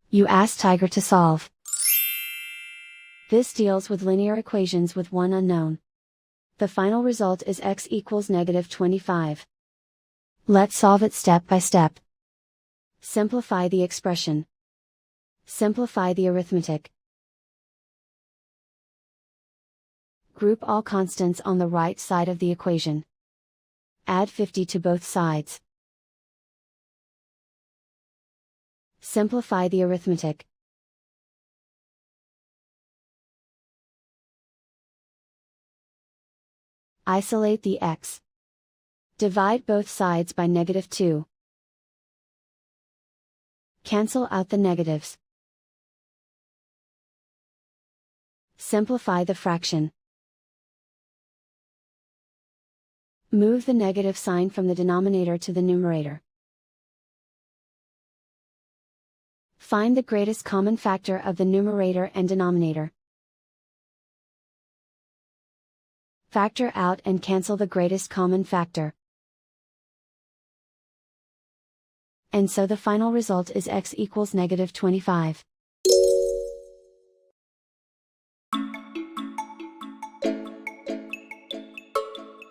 You ask Tiger to solve. This deals with linear equations with one unknown. The final result is x equals -25. Let's solve it step by step. Simplify the expression. Simplify the arithmetic. Group all constants on the right side of the equation. Add 50 to both sides. Simplify the arithmetic. Isolate the x. Divide both sides by -2. Cancel out the negatives. Simplify the fraction. Move the negative sign from the denominator to the numerator. Find the greatest common factor of the numerator and denominator. Factor out and cancel the greatest common factor. And so the final result is x equals -25.